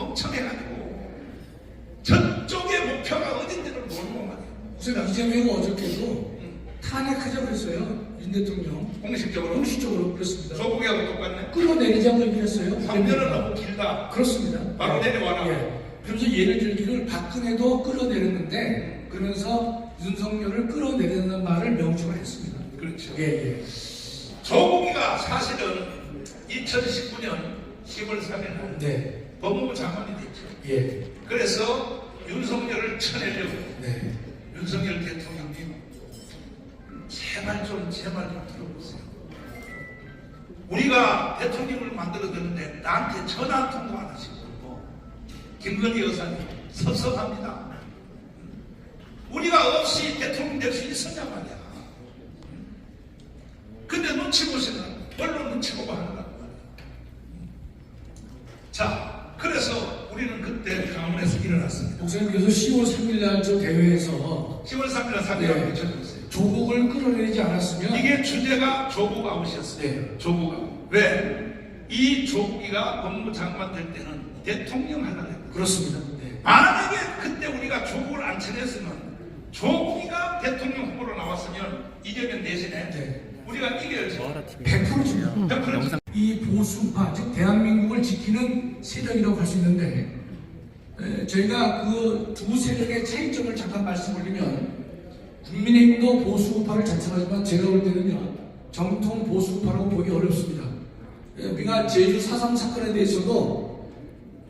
멍청해가지고 저쪽의 목표가 어딘지를 모르고 말이에요. 우선 이재명이 어저께도 탄핵하자고 그랬어요. 윤 대통령 공식적으로 그렇습니다. 조국이하고 똑같네. 끌어내리자고 얘기를 했어요. 3년은 너무 길다. 그렇습니다. 바로 내려와라. 예. 그래서 예를 들기를 박근혜도 끌어내렸는데 그러면서 윤석열을 끌어내리는 말을 명시를 했습니다. 그렇죠. 예. 조국이가 사실은 2019년 10월 3일 네. 법무부 장관이 됐죠. 예. 그래서 윤석열을 쳐내려고 네. 윤석열 대통령님 제발 좀 들어보세요. 우리가 대통령을 만들어줬는데 나한테 전화 한 통도 안 하시고 김건희 여사님 섭섭합니다. 우리가 없이 대통령 될 수 있었냐 말이야. 근데 눈치 보시는 언론 눈치 보고 하는 거란 말이야. 자, 그래서 우리는 그때 강원에서 일어났습니다. 목사님께서 10월 3일 날 저 대회에서 10월 3일 3일에 외쳐줬어요. 조국을 끌어내리지 않았으면 이게 주제가 조국 아웃이었어요. 네. 조국 아웃. 왜? 이 조국이가 법무부 장관 될 때는 대통령 하려고 했거든요. 그렇습니다. 네. 만약에 그때 우리가 조국을 안 쳐냈으면 조국이가 대통령 후보로 나왔으면 이재명 대신에 네. 우리가 이겨야죠. 100%죠. 100%. 이 보수파, 즉 대한민국을 지키는 세력이라고 할 수 있는데 저희가 그 두 세력의 차이점을 잠깐 말씀드리면 국민의힘도 보수파를 자청하지만 제가 볼 때는요 정통 보수파라고 보기 어렵습니다. 우리가 제주 4.3 사건에 대해서도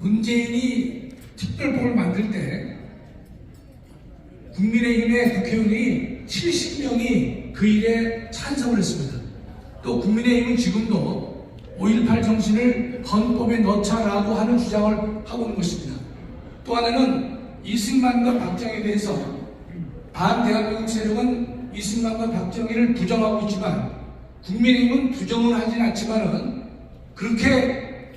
문재인이 특별법을 만들 때 국민의힘의 국회의원이 70명이 그 일에 찬성을 했습니다. 또 국민의힘은 지금도 5.18 정신을 헌법에 넣자라고 하는 주장을 하고 있는 것입니다. 또 하나는 이승만과 박정희에 대해서 반대한민국 세력은 이승만과 박정희를 부정하고 있지만 국민의힘은 부정을 하진 않지만은 그렇게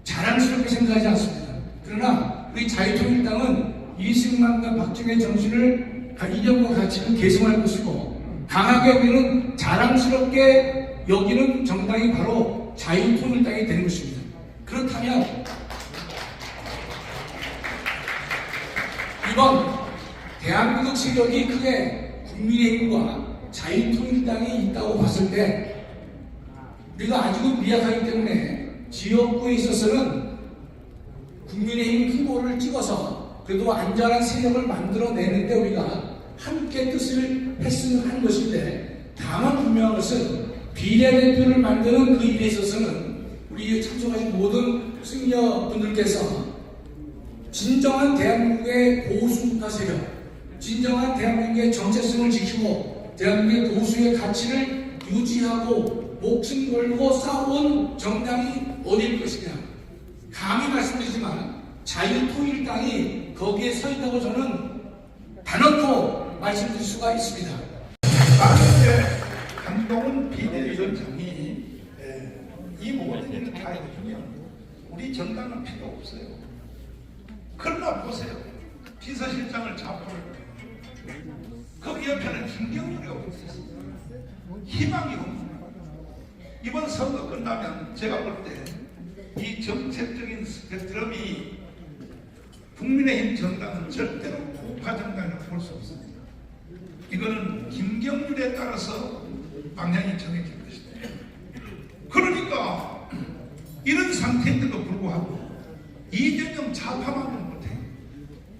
자랑스럽게 생각하지 않습니다. 그러나 우리 자유통일당은 이승만과 박정희의 정신을 이념과 가치를 계승할 것이고 강하게 우리는 자랑스럽게 여기는 정당이 바로 자유통일당이 되는 것입니다. 그렇다면 이번 대한민국 세력이 크게 국민의힘과 자유통일당이 있다고 봤을 때 우리가 아직은 미약하기 때문에 지역구에 있어서는 국민의힘 후보를 찍어서 그래도 안전한 세력을 만들어내는데 우리가 함께 뜻을 했으면 하는 것인데 다만 분명한 것은 비례대표를 만드는 그 일에 있어서는 우리 참석하신 모든 승려분들께서 진정한 대한민국의 보수파 세력, 진정한 대한민국의 정체성을 지키고 대한민국의 보수의 가치를 유지하고 목숨 걸고 싸운 정당이 어디일 것이냐. 감히 말씀드리지만 자유통일당이 거기에 서 있다고 저는 단언코 말씀드릴 수가 있습니다. 만약에 한동훈 비대위원장이 이 모든 일을 다 해주면 우리 정당은 필요 없어요. 그러나 보세요. 비서실장을 잡고 거기 옆에는 김경률이 오고 있습니다. 희망이 없는 거예요. 이번 선거 끝나면 제가 볼 때 이 정책적인 스펙트럼이 국민의힘 정당은 절대로 우파 정당이라고 볼 수 없습니다. 이거는 김경률에 따라서 방향이 정해질 것입니다. 그러니까 이런 상태인데도 불구하고 이재명 좌파만은 못해요.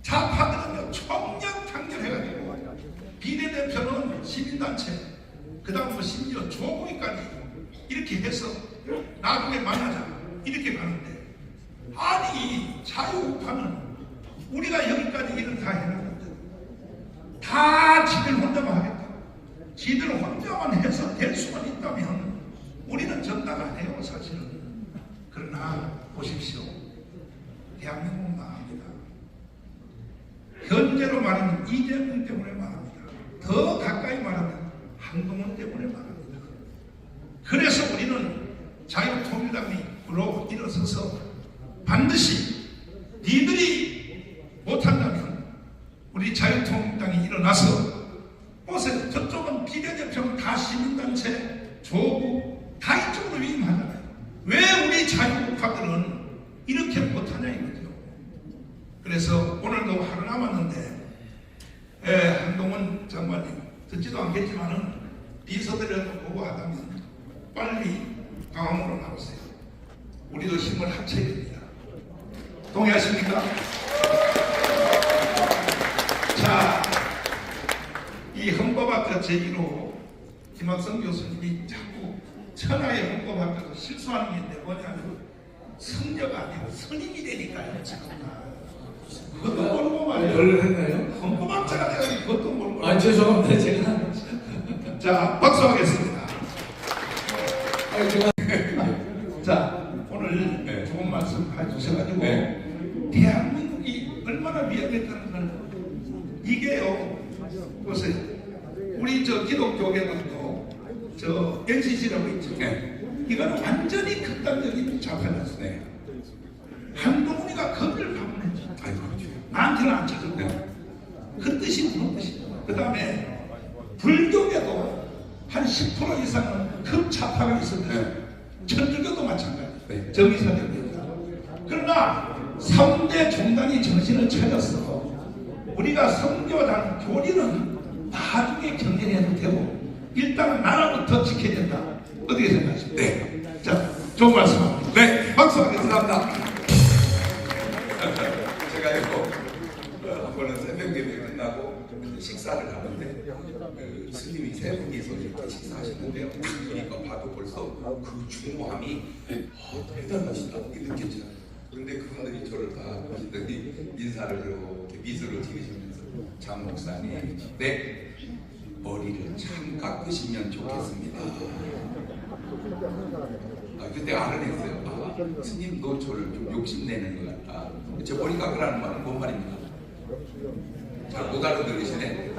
좌파들은요 총력 단결해가지고 비례대표는 시민단체 그 다음 뭐 심지어 조국이까지 이렇게 해서 나중에 만나자 이렇게 가는데 아니 자유우파는 우리가 여기까지 일을 다 해놨는데 다 지들 혼자만 하겠다. 지들 혼자만 해서 될 수만 있다면 우리는 정당 아니에요 사실은. 그러나 보십시오. 대한민국은 망합니다. 현재로 말하면 이재명 때문에 망합니다. 더 가까이 말하면 한동훈 때문에 망합니다. 그래서 우리는 자유통일당으로 일어서서 반드시 니들이 못한다면 우리 자유통일당이 일어나서 보세요. 저쪽은 비례대표는 다 시민단체, 조국 다 이쪽으로 위임하잖아요. 왜 우리 자유우파들은 이렇게 못하냐 그래서 오늘도 하루 남았는데 한동훈 장관님 듣지도 않겠지만은 비서들이라도 보고 하다면 빨리 강화문으로 나오세요. 우리도 힘을 합쳐야 됩니다. 동의하십니까? 자, 이 헌법학자 제1호 김학성 교수님이 자꾸 천하의 헌법학자도 실수하는 게 있는데 뭐냐면 성녀가 아니고 선임이 되니까요. 그것도 모르고 말이에요. 뭘 했나요? 헌법학자가 되어서 그것도 모르고. 아, 죄송합니다. 제가. 자, 박수하겠습니다. 아, 제가. 자, 오늘 좋은 말씀 해주셔가지고 대한민국이 얼마나 위험했다는 걸 이게요. 보세요. 우리 저 기독교계도 저 NCC라고 있죠. 이거는 완전히 극단적인 좌파였어요. 한동훈이가 거기를 방문했죠. 나한테는 안 찾았고 그 뜻이 무슨 뜻이죠. 그 다음에 불교계도 한 10% 이상은 극좌파가 있었는데 천주교도 마찬가지. 정의사적입니다. 그러나 3대 종단이 정신을 차렸어. 우리가 성교단 교리는 나중에 경쟁해도 되고 일단 나라부터 지켜야 된다. 어떻게 생각하십니까? 네. 자, 좋은 말씀합니다. 네. 박수하겠습니다. 감사합니다. 제가 이거 한 번은 새벽 예배 끝나고 식사를 하는데 스님이 세 분이서 이렇게 식사하시는데요. 그러니까 봐도 벌써 그 중후함이 대단하시다 이렇게 느껴져요. 그런데 그분들이 저를 다 보시더니 인사를 이렇게 미소를 지으시면서 장 목사님, 네, 머리를 참 깎으시면 좋겠습니다. 그때 알아냈어요. 아, 스님도 저를 좀 욕심내는 것 같다. 제 머리 깎으라는 말은 뭔 말입니까? 잘 못 알아들으시네.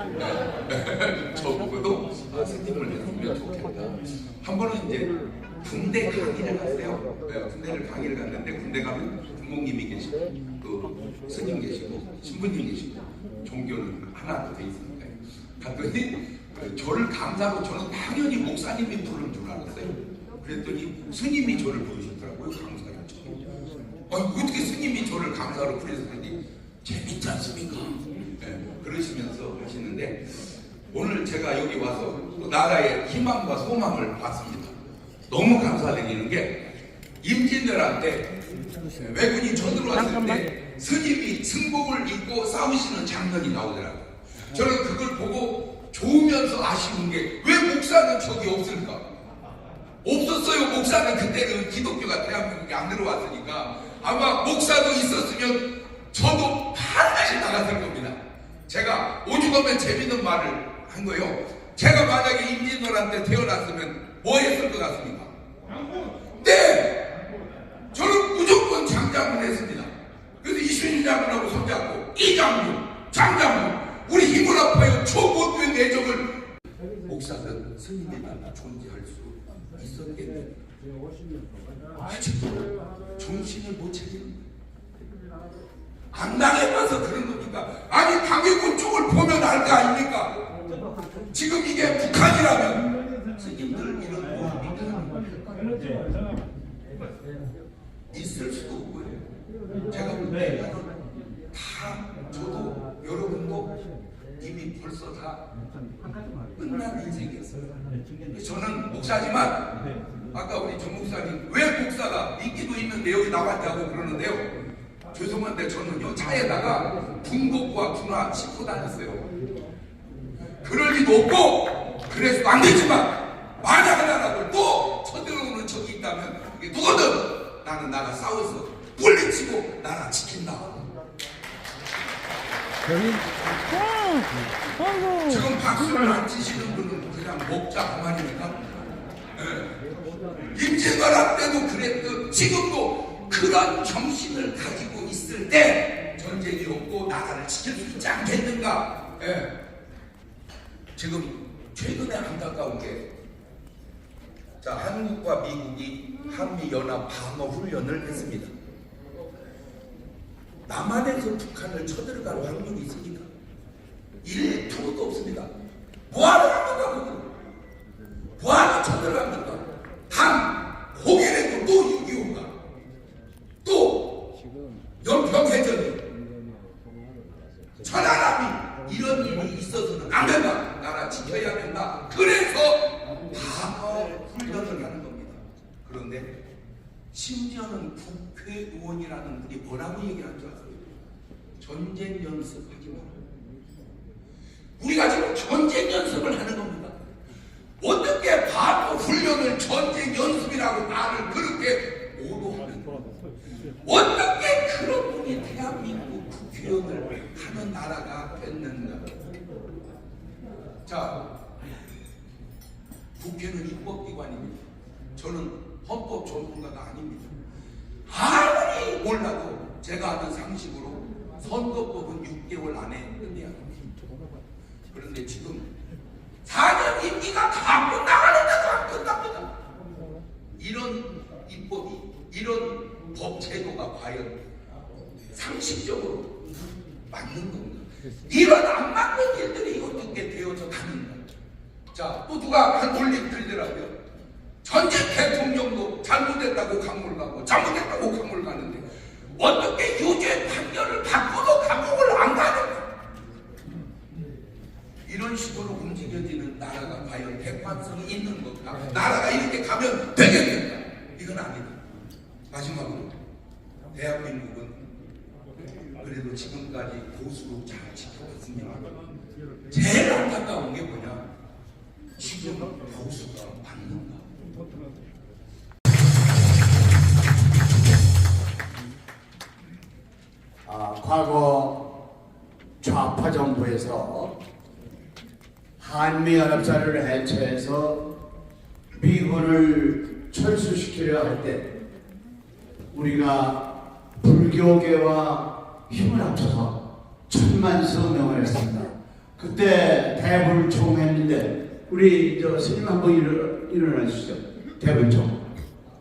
저보고도 아, 스님을 했으면 좋겠다. 한 번은 이제 군대 강의를 갔어요. 군대를 강의를 갔는데 군대 가면 부모님이 계시고 또 스님 계시고 신부님 계시고 종교는 하나 돼 있으니까요. 갔더니 저를 강사로 저는 당연히 목사님이 부르는 줄 알았어요. 그랬더니 스님이 저를 부르시더라고요. 강사로. 어떻게 스님이 저를 강사로 부르셨더니 재밌지 않습니까? 그러시면서 하시는데 오늘 제가 여기 와서 또 나라의 희망과 소망을 봤습니다. 너무 감사드리는 게 임진왜란 왜군이 쳐들어왔을 때 스님이 승복을 입고 싸우시는 장면이 나오더라고요. 저는 그걸 보고 좋으면서 아쉬운 게 왜 목사는 저기 없을까? 없었어요. 목사는 그때는 기독교가 대한민국에 안 들어왔으니까 아마 목사도 있었으면 저도 반드시 나갔을 겁니다. 제가 오죽하면 재밌는 말을 한 거예요. 제가 만약에 임진왜란 때 태어났으면 뭐 했을 것 같습니까? 네! 저는 무조건 장장군 했습니다. 그래서 이순신 장군하고 손잡고 이 장군, 장장군 우리 힘을 합하여 저 못된 내적을 목사는 스님이 달라 존재할 수 있었겠네. 아직도 정신을 못 차리는 안 당해봐서 그런 겁니까? 아니 당해본 쪽을 보면 알 거 아닙니까? 지금 이게 북한이라면 스님들 이런 모습이 있을 수도 없고요. 제가 볼 때 다 저도 여러분도 이미 벌써 다 끝난 인생이었어요. 저는 목사지만 아까 우리 정 목사님 왜 목사가 인기도 있는데 여기 나왔냐고 그러는데요. 죄송한데 저는요 차에다가 군복과 군화 싣고 다녔어요. 그럴 리도 없고 그래서 안 되지만 만약 하나라도 또 쳐들어오는 적이 있다면 그게 누구든 나는 나가 싸워서 물리치고 나라 지킨다. 지금 박수를 안 치시는 분은 그냥 목자 그만입니까? 임진왜란 때도 그랬듯 지금도 그런 정신을 가지고 있을 때 전쟁이 없고 나라를 지킬 수 있지 않겠는가? 지금 최근에 안타까운 게 자, 한국과 미국이 한미연합 방어 훈련을 했습니다. 남한에서 북한을 쳐들어갈 확률이 있습니다. 1%도 없습니다. 뭐하러 합니까? 뭐하러 쳐들어갑니까? 단 혹이라도 또 6.25가 또 연평해전이 천하람이 이런 일이 있어서는 안 된다. 나라 지켜야 된다. 그래서 방어 훈련을 하는 겁니다. 그런데 심지어는 국회의원이라는 분이 뭐라고 얘기한 줄 아세요? 전쟁 연습하지 마라. 우리가 지금 전쟁 연습을 하는 겁니다. 어떻게 방어 훈련을 전쟁 연습이라고 나를 그렇게 오도하는 거야? 어떻게 그런 분이 대한민국 국회의원을 하는 나라가 됐는가? 자, 국회는 입법기관입니다. 저는 헌법 전문가가 아닙니다. 아무리 몰라도 제가 아는 상식으로 선거법은 6개월 안에 끝내야 합니다. 그런데 지금 4년 임기가 다 끝나가는데도 안 끝납니다. 이런 입법이, 이런 법 제도가 과연 상식적으로 맞는 건가? 이런 안 맞는 일들이 어떻게 되어져 가는가? 자, 또 누가 한 논리 들더라고요. 전직 대통령도 잘못했다고 감옥을 가고 잘못했다고 감옥을 가는데 어떻게 유죄 판결을 받고도 감옥을 안 가는가? 이런 식으로 움직여지는 나라가 과연 객관성이 있는 건가? 나라가 이렇게 가면 되겠는가? 이건 아니다. 마지막으로 대한민국은 그래도 지금까지 보수로 잘 지켜왔습니다. 제일 안타까운 게 뭐냐? 지금 보수가 맞는가? 과거 좌파 정부에서 한미연합사를 해체해서 미군을 철수시키려 할 때 우리가 불교계와 힘을 합쳐서 천만성명을 했습니다. 그때 대불총했는데 우리 저 스님 한번 일어나 주시죠. 대불총.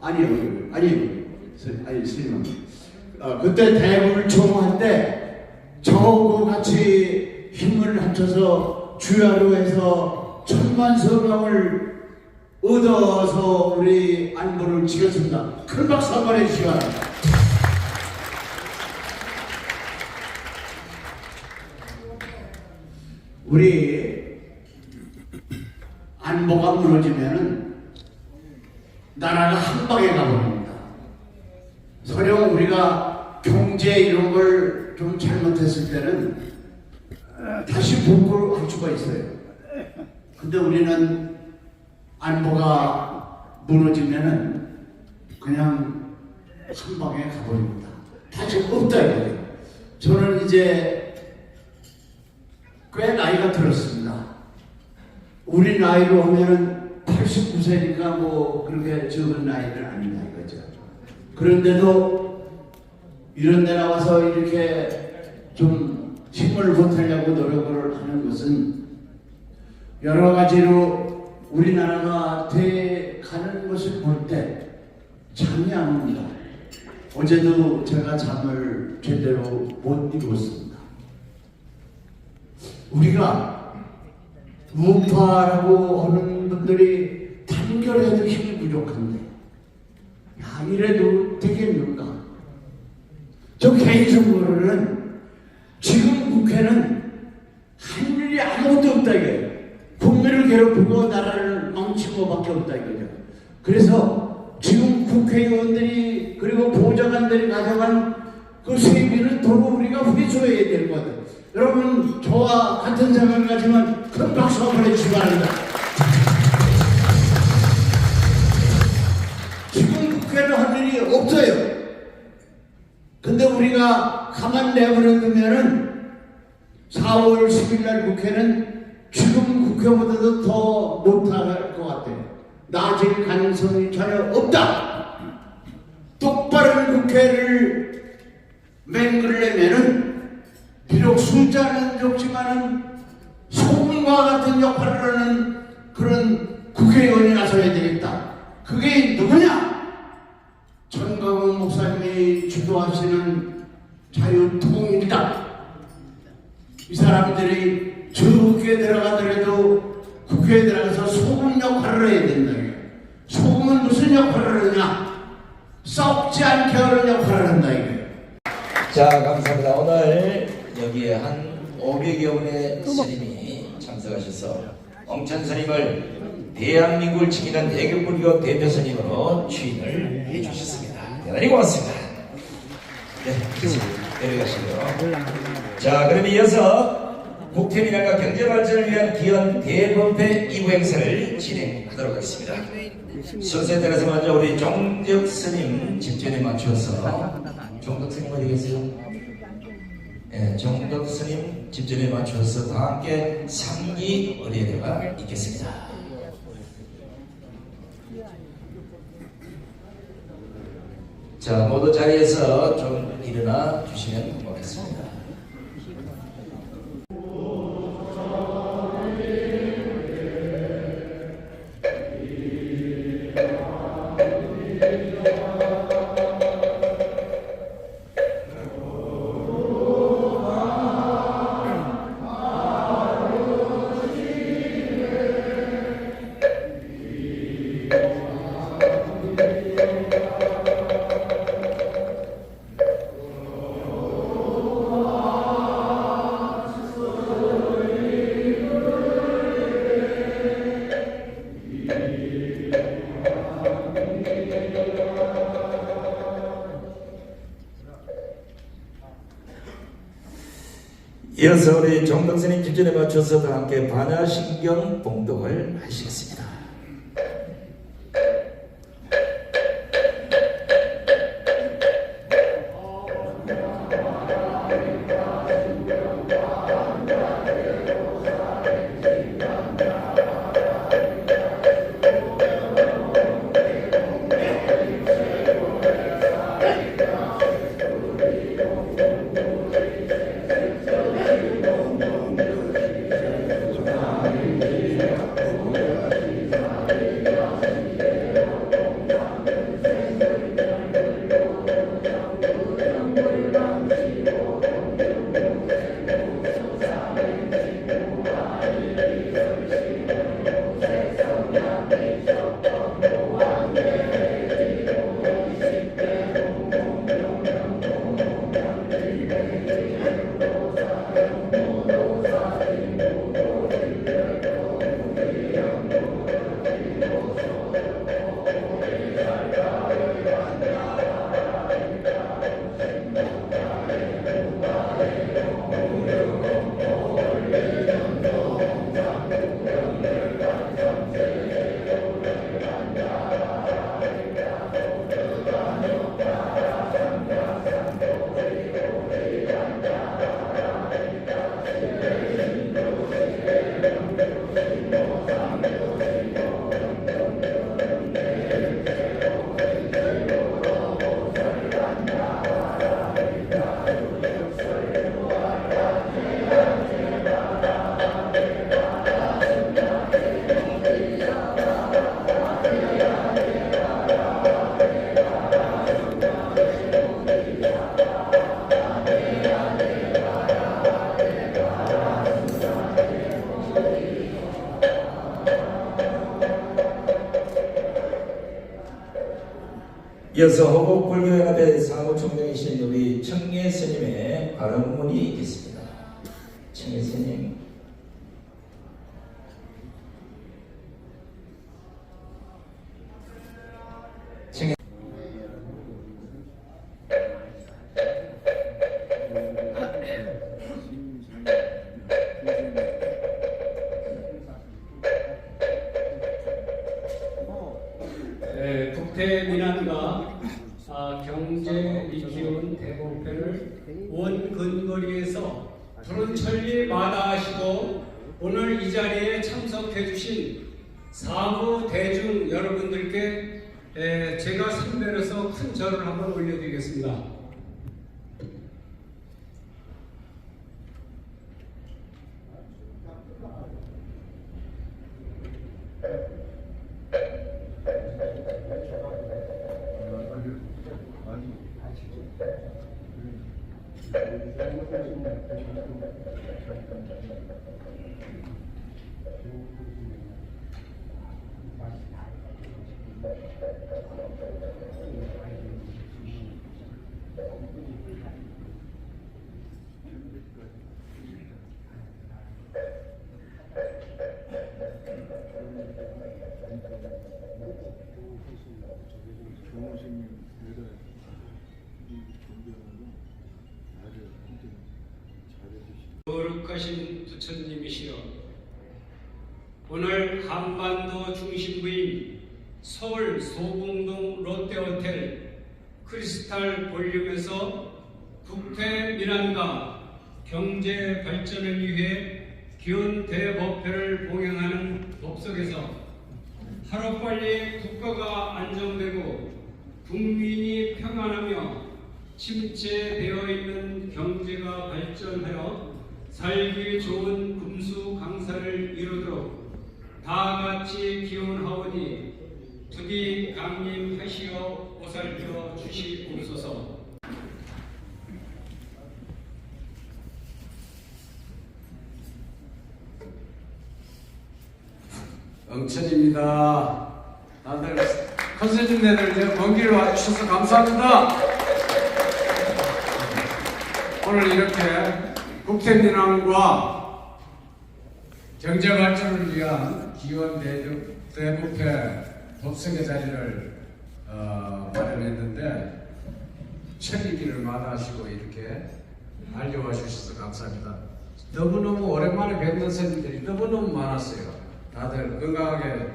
아니 스님 한번. 그때 대불총할 때 저하고 같이 힘을 합쳐서 주야로 해서 천만성명을 얻어서 우리 안보를 지켰습니다. 큰 박수 한번 해주시기 바랍니다. 우리 안보가 무너지면은 나라가 한 방에 가버립니다. 서령 우리가 경제 이런 걸 좀 잘못했을 때는 다시 복구할 수가 있어요. 근데 우리는 안보가 무너지면은 그냥 한 방에 가버립니다. 다시 없다 이거예요. 저는 이제 꽤 나이가 들었습니다. 우리 나이로 하면은 89세니까 뭐 그렇게 적은 나이는 아니다 이거죠. 그런데도 이런 데 나와서 이렇게 좀 힘을 보태려고 노력을 하는 것은 여러 가지로 우리나라가 돼가는 것을 볼 때 잠이 안 옵니다. 어제도 제가 잠을 제대로 못 이뤘습니다. 우리가 우파라고 하는 분들이 단결해도 힘이 부족한데 야 이래도 되겠는가? 저 개인적으로는 지금 국회는 할 일이 아무것도 없다 이게 국민을 괴롭히고 나라를 망치고 밖에 없다 이거죠. 그래서 지금 국회의원들이 그리고 보좌관들이 가져간 그 세비는 도로 우리가 회수해야 될 것 같아요. 여러분 저와 같은 생각을 가지면 큰 박수 한번 해주시기 바랍니다. 지금 국회는 할 일이 없어요. 근데 우리가 가만 내버려두면은 4월 10일 날 국회는 지금 국회보다도 더 못할 것 같아요. 나아질 가능성이 전혀 없다. 똑바른 국회를 맹글려면은 비록 숫자는 적지만은 소금과 같은 역할을 하는 그런 국회의원이 나서야 되겠다. 그게 누구냐? 전광훈 목사님이 주도하시는 자유통일이다. 이 사람들이 적게 들어가더라도 국회에 들어가서 소금 역할을 해야 된다. 소금은 무슨 역할을 하느냐? 썩지 않게 하는 역할을 한다. 이게. 자, 감사합니다. 오늘 여기에 한 500여 분의 스님이 참석하셔서 엉찬 스님을 대한민국을 지키는 대교불교 대표 스님으로 취임을 해주셨습니다. 대단히 고맙습니다. 네, 내려가시고요. 자, 그럼 이어서 국태민안과 경제발전을 위한 기원 대법회 2부 행사를 진행하도록 하겠습니다. 순서에 따라서 먼저 우리 종덕 스님 집전에 맞춰서 종덕 스님 어디 계세요? 네, 종덕 스님 집전에 맞춰서 다 함께 상기 의례가 있겠습니다. 자, 모두 자리에서 좀 일어나 주시면 고맙겠습니다. 이어서 우리 종덕 스님 집전에 맞춰서 다 함께 반야신경 봉독을 하시겠습니다. 이어서 호국불교연합의 사무총장이신 우리 청계 스님의 발언문이 있겠습니다. 청계 스님. 청계. 국태민안과 경제 이기운 대법회를 원근거리에서 푸른 천리 마다하시고 오늘 이 자리에 참석해 주신 사부 대중 여러분들께 제가 선배로서 큰 절을 한번 올려드리겠습니다. 거룩하신 부처님이시여, 오늘 한반도 중심부인 서울 소공동 롯데호텔 크리스탈 볼륨에서 국회 민안과 경제 발전을 위해 기원 대법회를 봉행하는 법석에서 하루빨리 국가가 안정되고 국민이 평안하며 침체되어 있는 경제가 발전하여 살기 좋은 금수 강사를 이루도록 다 같이 기원하오니 부디 강림하시어 보살펴 주시옵소서. 영천입니다. 다들 컨셉님네들 이제 먼 길 와주셔서 감사합니다. 오늘 이렇게 국태민안과 경제발전을 위한 기원 대법회 법석의 자리를 마련했는데 천리길을 마다하시고 이렇게 알려와 주셔서 감사합니다. 너무너무 오랜만에 뵙는 선생님들이 너무너무 많았어요. 다들 건강하게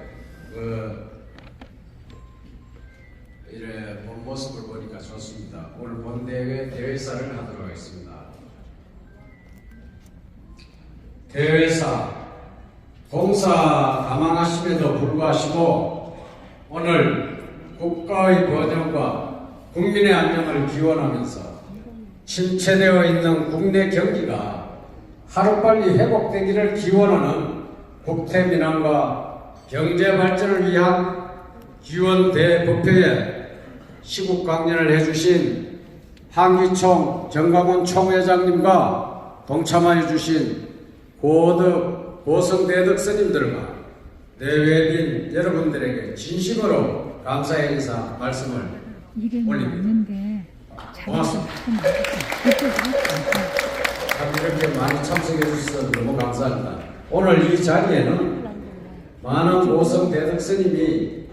이래 본 모습을 보니까 좋습니다. 오늘 본 대회사를 하도록 하겠습니다. 대회사 봉사 감항하심에도 불구하시고 오늘 국가의 번영과 국민의 안녕을 기원하면서 침체되어 있는 국내 경기가 하루빨리 회복되기를 기원하는 국태민안과 경제발전을 위한 기원 대법회에 시국 강연을 해주신 한기총 정강훈 총회장님과 동참하여 주신 고덕 고성대덕 스님들과 내외빈 여러분들에게 진심으로 감사의 인사 말씀을 올립니다. 고맙습니다. 이렇게 많이 참석해 주셔서 너무 감사합니다. 오늘 이 자리에는 많은 고성 대덕 스님이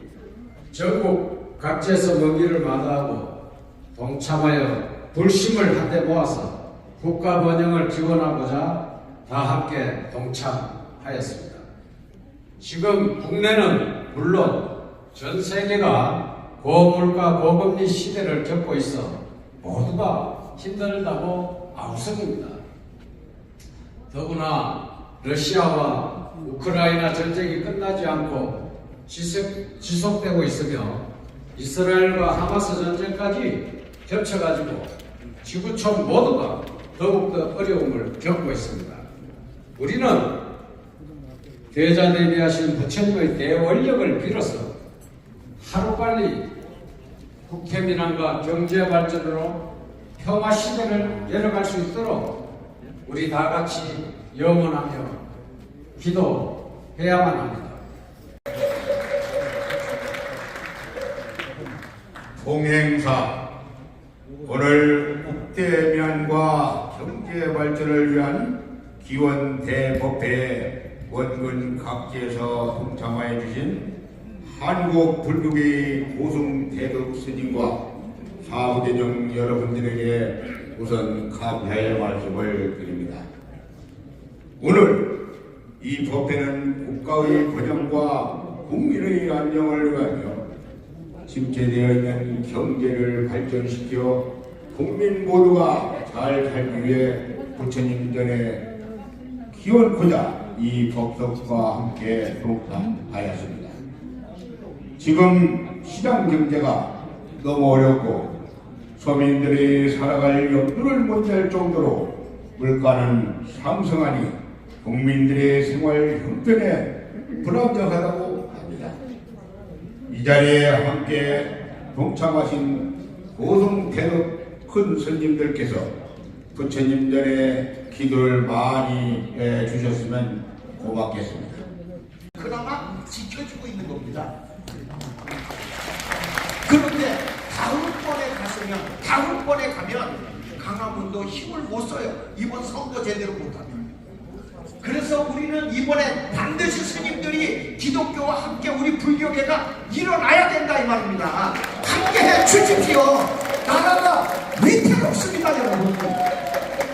전국 각지에서 먼 길을 마다하고 동참하여 불심을 한데 모아서 국가 번영을 기원하고자 다 함께 동참하였습니다. 지금 국내는 물론 전 세계가 고물가 고금리 시대를 겪고 있어 모두가 힘들다고 아우성입니다. 더구나 러시아와 우크라이나 전쟁이 끝나지 않고 지속되고 있으며 이스라엘과 하마스 전쟁까지 겹쳐가지고 지구촌 모두가 더욱더 어려움을 겪고 있습니다. 우리는 대자대비하신 부처님의 대원력을 빌어서 하루빨리 국태민안과 경제발전으로 평화시대를 열어갈 수 있도록 우리 다같이 염원하며 기도해야만 합니다. 봉행사 오늘 국태민안과 경제발전을 위한 기원 대법회에 원근 각지에서 동참하여 주신 한국 불교계의 고승 대덕 스님과 사부대중 여러분들에게 우선 감사의 말씀을 드립니다. 오늘 이 법회는 국가의 번영과 국민의 안녕을 위하며 침체되어 있는 경제를 발전시켜 국민 모두가 잘 살기 위해 부처님 전에 기원코자 이 법석과 함께 동참하였습니다. 지금 시장 경제가 너무 어렵고 서민들이 살아갈 염두를 못 낼 정도로 물가는 상승하니 국민들의 생활 형편에 불안정하다고 합니다. 이 자리에 함께 동참하신 고승대덕 큰 스님들께서 부처님 전에 기도를 많이 해주셨으면 고맙겠습니다. 그나마 지켜주고 있는 겁니다. 그런데 다음번에 가면 강화문도 힘을 못 써요. 이번 선거 제대로 못하면. 그래서 우리는 이번에 반드시 스님들이 기독교와 함께 우리 불교계가 일어나야 된다 이 말입니다. 함께 해 주십시오. 나라가 위태롭습니다 여러분.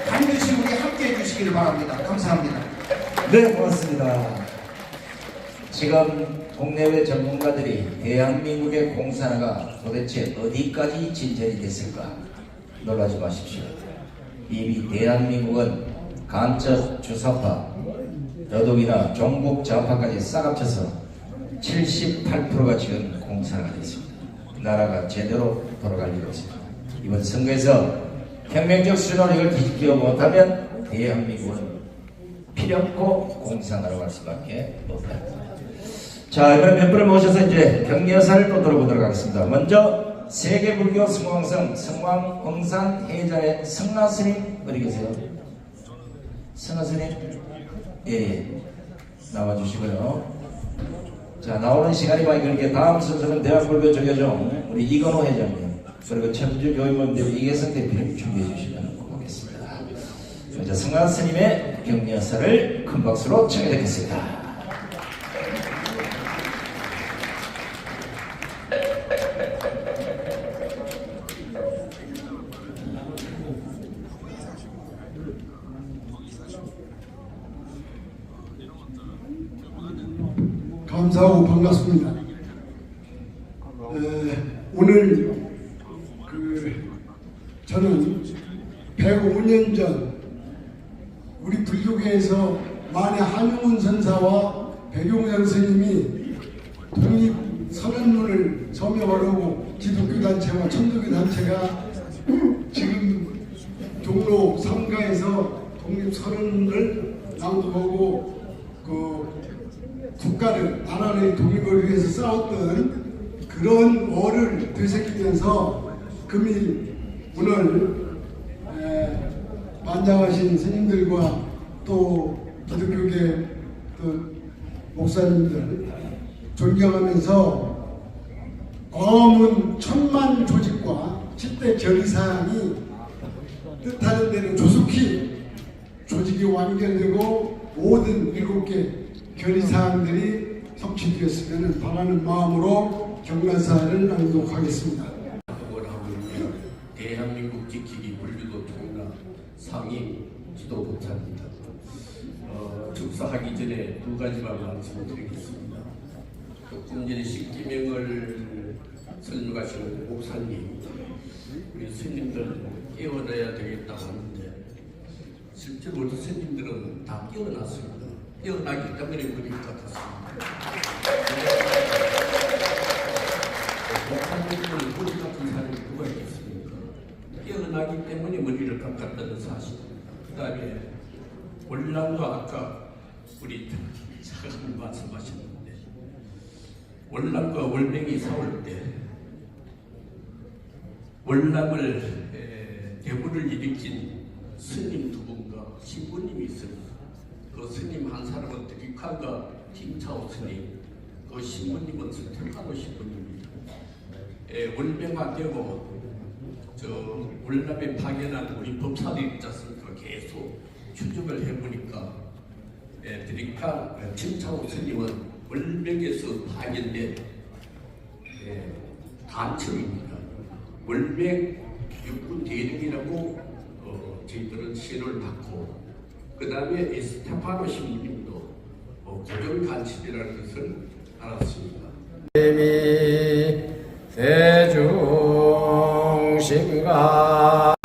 반드시 우리 함께 해주시기를 바랍니다. 바랍니다. 감사합니다. 네, 고맙습니다. 지금 국내외 전문가들이 대한민국의 공산화가 도대체 어디까지 진전이 됐을까 놀라지 마십시오. 이미 대한민국은 간첩 주사파, 여독이나 종북 좌파까지 싹합쳐서 78%가 지금 공산화가 됐습니다. 나라가 제대로 돌아갈 일이 없습니다. 이번 선거에서 혁명적 수준으로 이걸 뒤집지 못하면 대한민국은 필연코 공산화로 갈 수밖에 없다. 자, 이번에 몇 분을 모셔서 이제 격려사를 또 들어보도록 하겠습니다. 먼저 세계불교 성황성 성황응산회자의 성나스님 어디 계세요? 성나스님? 예, 나와주시고요. 자, 나오는 시간이 많이 걸리게 다음 순서는 대한불교 조계종 우리 이건호 회장님 그리고 천주교인문대회 이계성 대표님 준비해 주시면 고맙겠습니다. 먼저 성나스님의 격려사를 큰 박수로 청해 듣겠습니다. 감사하고 반갑습니다. 오늘 저는 105년 전 우리 불교계에서 만해 한용운 선사와 백용장 스님이 독립선언문을 서명하려고 기독교 단체와 천주교 단체가 지금 종로 3가에서 독립선언을 낭독하고 국가를, 나라의 독립을 위해서 싸웠던 그런 어를 되새기면서 금일 오늘 만장하신 스님들과 또 기독교계 또 목사님들 존경하면서 광화문 1000만 조직과 10대 결의사항이 뜻하는 대로 조속히 조직이 완결되고 모든 7개 결의사항들이 성취되었으면 바라는 마음으로 격려사를 낭독하겠습니다. 대한민국 지키기 불교도 통합 상임 지도부차입니다. 축사하기 전에 두 가지만 말씀드리겠습니다. 조금 식기명을 설명하시는 목사님, 우리 스님들 깨어나야 되겠다고 하는데 실제로 우리 스님들은 다 깨어났습니다. 깨어나기 때문에 그리 같았습니다. 목사님들 머리 같은 사람이 누가 있겠습니까? 깨어나기 때문에 머리를 깎았다는 사실입니다. 그 다음에 월남도 아까 우리 차관님 말씀하셨는데 월남과 월맹이 싸울 때 월남을 대부를 일으킨 스님 두 분과 신부님이 있습니다. 그 스님 한 사람은 드리칸과 김차오 스님, 그 신부님은 스테파노 신부님입니다. 월맹화되고 저 월남에 파견한 우리 법사들이 있지 않습니까? 계속 추적을 해보니까 드리칸 김차오 스님은 월맹에서 파견된 간첩입니다. 월맹 육군 대령이라고 저희들은 신을 받고 그 다음에 스테파노 신부님도 고정 간첩이라는 것을 알았습니다. 대중심가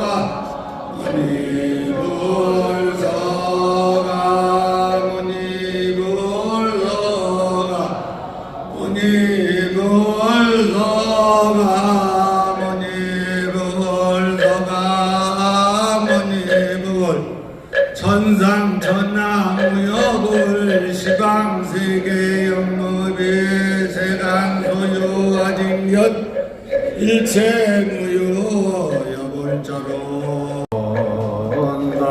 천상 천하무역을 시방세계 영무비 세간 소유 아직년 일체 무효 여불자로 온단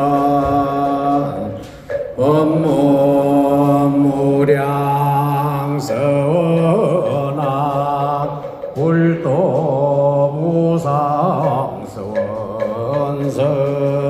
법무무량서나 불도무상서원서